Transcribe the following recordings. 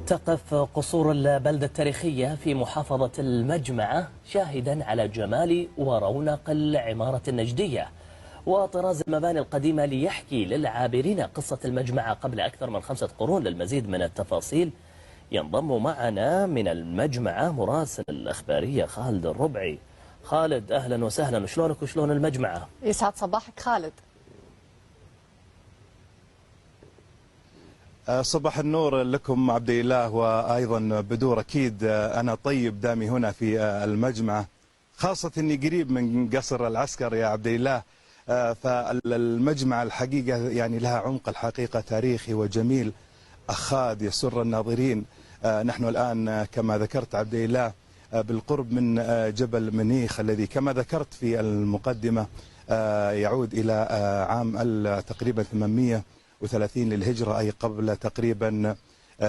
تقف قصور البلدة التاريخية في محافظة المجمعة شاهدا على جمال ورونق العمارة النجدية وطراز المباني القديمة ليحكي للعابرين قصة المجمعة قبل أكثر من 5 قرون. للمزيد من التفاصيل ينضم معنا من المجمعة مراسل الأخبارية خالد الربعي. خالد أهلا وسهلا، شلونك وشلون المجمعة؟ يسعد صباحك خالد. صباح النور لكم عبد الله وأيضا بدور. أكيد أنا طيب دامي هنا في المجمعة، خاصة أني قريب من قصر العسكر يا عبد الله. فالمجمعة الحقيقة يعني لها عمق الحقيقة تاريخي وجميل أخاذ يسر الناظرين. نحن الآن كما ذكرت عبد الله بالقرب من جبل منيخ الذي كما ذكرت في المقدمة يعود إلى عام تقريبا 830 للهجرة، أي قبل تقريبا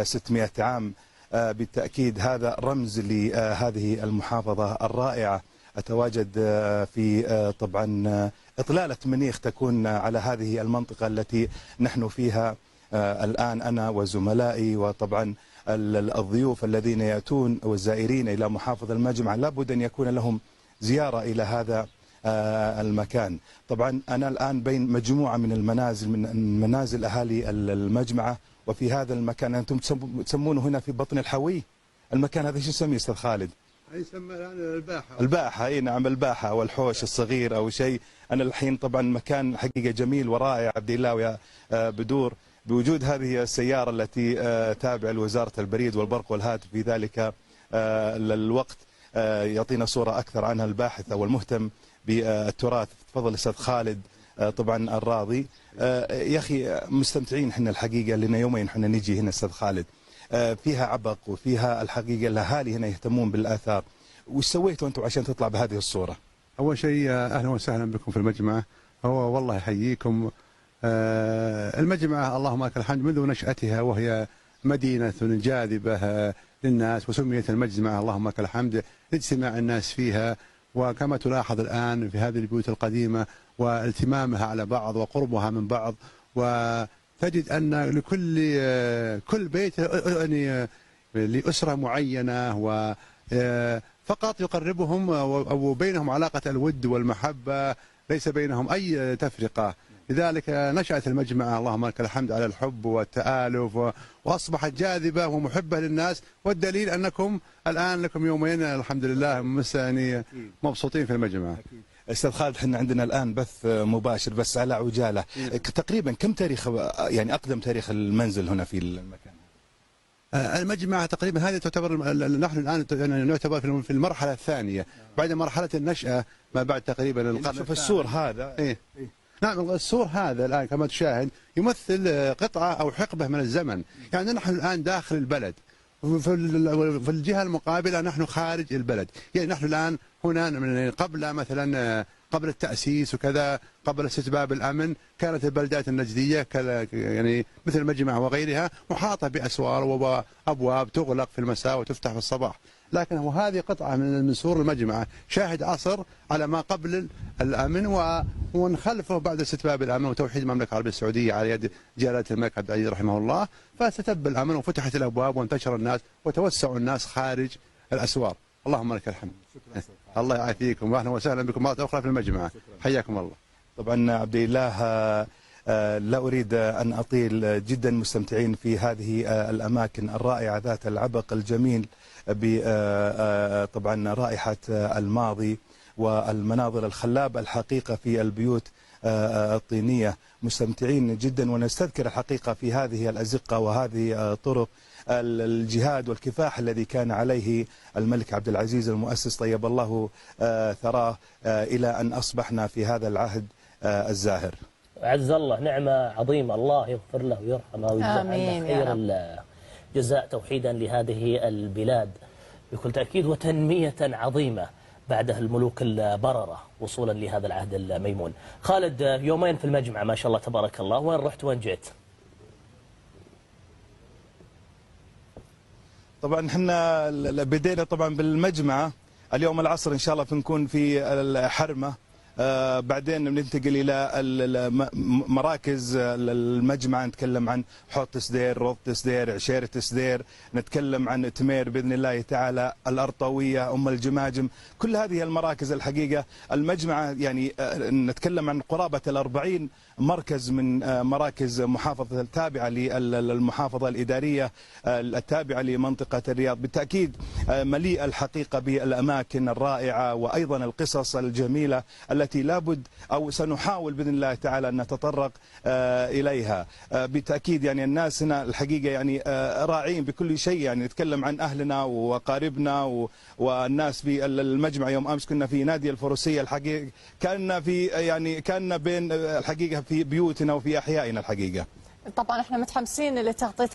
600 عام. بالتأكيد هذا رمز لهذه المحافظة الرائعة. أتواجد في طبعا إطلالة منيخ تكون على هذه المنطقة التي نحن فيها الآن أنا وزملائي، وطبعا الضيوف الذين يأتون والزائرين إلى محافظة المجمعة لابد أن يكون لهم زيارة إلى هذا المكان. طبعا أنا الآن بين مجموعة من المنازل، من منازل أهالي المجمعة، وفي هذا المكان أنتم تسمونه هنا في بطن الحوي. المكان هذا شو يسميه أستاذ خالد؟ يسمى الآن الباحة. الباحة، اي نعم الباحة أو الحوش الصغير أو شيء. أنا الحين طبعا مكان حقيقة جميل ورائع عبد الله ويا بدور، بوجود هذه السيارة التي تابعة لوزارة البريد والبرق والهاتف في ذلك الوقت يعطينا صورة أكثر عنها الباحث أو المهتم بالتراث. تفضل أستاذ خالد. طبعا الراضي يا أخي مستمتعين احنا الحقيقة، لنا يومين احنا نجي هنا أستاذ خالد. فيها عبق وفيها الحقيقة الأهالي هنا يهتمون بالآثار. وش سويتوا أنتم عشان تطلع بهذه الصورة؟ أول شيء أهلا وسهلا بكم في المجمعة. هو والله يحييكم. المجمعة اللهم لك الحمد منذ نشأتها وهي مدينة جاذبة للناس، وسميت المجمعة اللهم لك الحمد لاجتماع الناس فيها. وكما تلاحظ الآن في هذه البيوت القديمة والتمامها على بعض وقربها من بعض، وتجد أن كل بيت يعني لأسرة معينة، و فقط يقربهم أو بينهم علاقة الود والمحبة، ليس بينهم أي تفرقة. لذلك نشأت المجمعة اللهم لك الحمد على الحب والتآلف، وأصبحت جاذبة ومحبة للناس. والدليل أنكم الآن لكم يومين الحمد لله يعني مبسوطين في المجمعة. أستاذ خالد احنا عندنا الآن بث مباشر بس على عجالة. تقريبا كم تاريخ يعني أقدم تاريخ المنزل هنا في المكان؟ المجمعة تقريبا هذه تعتبر، نحن الآن يعني نعتبر في المرحلة الثانية بعد مرحلة النشأة، ما بعد تقريبا القرن. شوف السور هذا. إيه؟ نعم السور هذا الآن كما تشاهد يمثل قطعة أو حقبة من الزمن. يعني نحن الآن داخل البلد، في الجهة المقابلة نحن خارج البلد. يعني نحن الآن هنا قبل مثلا قبل التأسيس وكذا، قبل استتباب الأمن، كانت البلدات النجدية يعني مثل المجمع وغيرها محاطة بأسوار وأبواب تغلق في المساء وتفتح في الصباح. لكن هذه قطعة من سور المجمعة شاهد عصر على ما قبل الأمن ومن خلفه بعد استتباب الأمن وتوحيد المملكة العربية السعودية على يد جلالة الملك عبد العزيز رحمه الله. فاستتب الأمن وفتحت الأبواب وانتشر الناس وتوسعوا الناس خارج الأسوار. اللهم لك الحمد. الله يعافيكم واهلا وسهلا بكم مرة أخرى في المجمعة. حياكم الله. طبعا عبد الله لا أريد أن أطيل، جدا مستمتعين في هذه الأماكن الرائعة ذات العبق الجميل طبعا رائحة الماضي والمناظر الخلابة الحقيقة في البيوت الطينية. مستمتعين جدا ونستذكر الحقيقة في هذه الأزقة وهذه الطرق الجهاد والكفاح الذي كان عليه الملك عبد العزيز المؤسس طيب الله ثراه إلى أن أصبحنا في هذا العهد الزاهر. عز الله، نعمة عظيمة، الله يغفر له ويرحمه ويجزاه خير الجزاء توحيدا لهذه البلاد بكل تأكيد، وتنمية عظيمة بعدها الملوك البررة وصولا لهذا العهد الميمون. خالد يومين في المجمع ما شاء الله تبارك الله، وين رحت وين جيت؟ طبعا احنا بدينا طبعا بالمجمعة اليوم العصر ان شاء الله بنكون في الحرمة بعدين بننتقل إلى مراكز المجمع، نتكلم عن حوض تسدير، روض تسدير، عشيرة تسدير، نتكلم عن تمير بإذن الله تعالى، الأرطوية، أم الجماجم. كل هذه المراكز الحقيقة المجمعة يعني نتكلم عن قرابة 40 مركز من مراكز محافظة التابعة للمحافظة الإدارية التابعة لمنطقة الرياض. بالتأكيد مليء الحقيقة بالأماكن الرائعة وأيضا القصص الجميلة التي لابد أو سنحاول بإذن الله تعالى أن نتطرق إليها. بالتأكيد يعني الناس هنا الحقيقة يعني راعين بكل شيء، يعني نتكلم عن أهلنا وقاربنا والناس في المجمع. يوم أمس كنا في نادي الفروسية، الحقيقة كان بين الحقيقة في بيوتنا وفي أحيائنا الحقيقة. طبعا احنا متحمسين لتغطية